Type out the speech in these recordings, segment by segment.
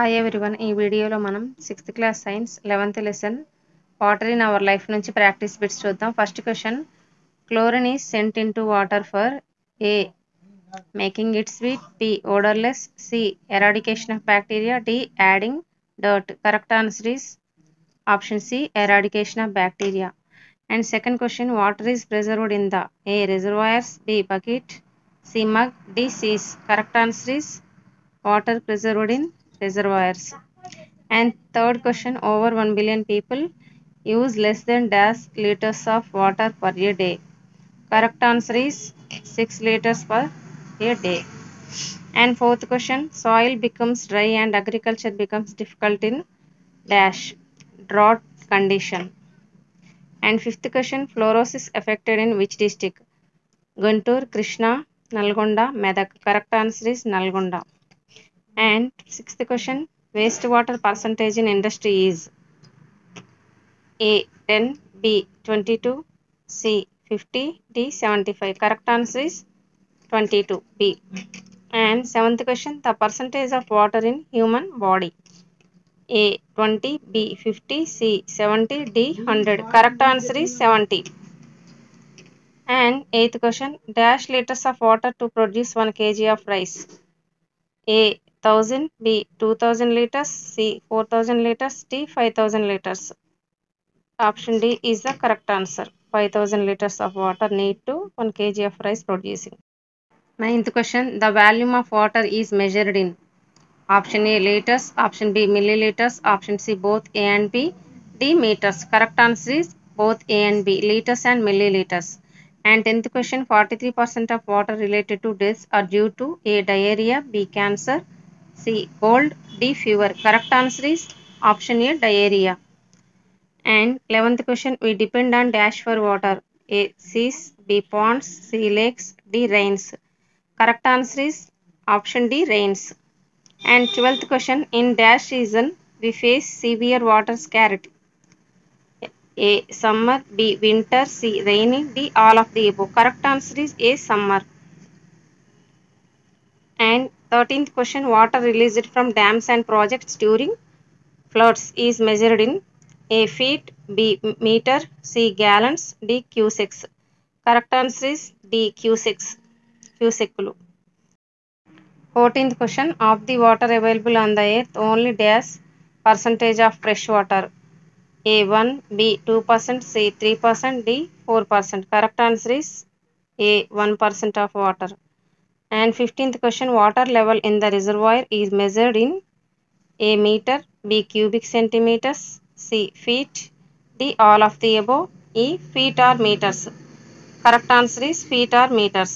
Hi everyone. ఈ వీడియోలో మనం 6th class science 11th lesson water in our life నుంచి ప్రాక్టీస్ బిట్స్ చూద్దాం. First question, chlorine is sent into water for A making it sweet, B odourless, C eradication of bacteria, D adding dirt. Correct answer is option C, eradication of bacteria. And second question, water is preserved in the A reservoirs, B bucket, C mug, D seas. Correct answer is water preserved in reservoirs. And third question, over 1 billion people use less than dash liters of water per a day. Correct answer is 6 liters per a day. And fourth question, soil becomes dry and agriculture becomes difficult in dash drought condition. And fifth question, fluorosis affected in which district? Guntur, Krishna, Nalgonda, Medak. Correct answer is Nalgonda. And sixth question, wastewater percentage in industry is A 10, B 22, C 50, D 75. Correct answer is 22, B. And seventh question, the percentage of water in human body. A 20, B 50, C 70, D 100. Correct answer is 70. And eighth question, dash liters of water to produce 1 kg of rice. A 1000, B 2000 liters, C 4000 liters, D 5000 liters. Option D is the correct answer. 5000 liters of water need to 1 kg of rice producing. Ninth question, the volume of water is measured in option A liters, option B milliliters, option C both A and B, D meters. Correct answer is both A and B, liters and milliliters. And 10th question, 43% of water related to deaths are due to A diarrhea, B cancer, C cold, D fever. Correct answer is option A diarrhea. And 11th question, we depend on dash for water. A seas, B ponds, C lakes, D rains. Correct answer is option D rains. And 12th question, in dash season we face severe water scarcity. A summer, B winter, C rainy, D all of the above. Correct answer is A summer. And 13th question, water released from dams and projects during floods is measured in A feet, B meter, C gallons, D cusecs. Correct answer is D cusecs. Cuseculu. 14th question, of the water available on the earth, only dash percentage of fresh water. A 1, B 2%, C 3%, D 4%. Correct answer is A 1% of water. And 15th question, water level in the reservoir is measured in A meter, B cubic centimeters, C feet, D all of the above, E feet or meters. Correct answer is feet or meters.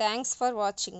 Thanks for watching.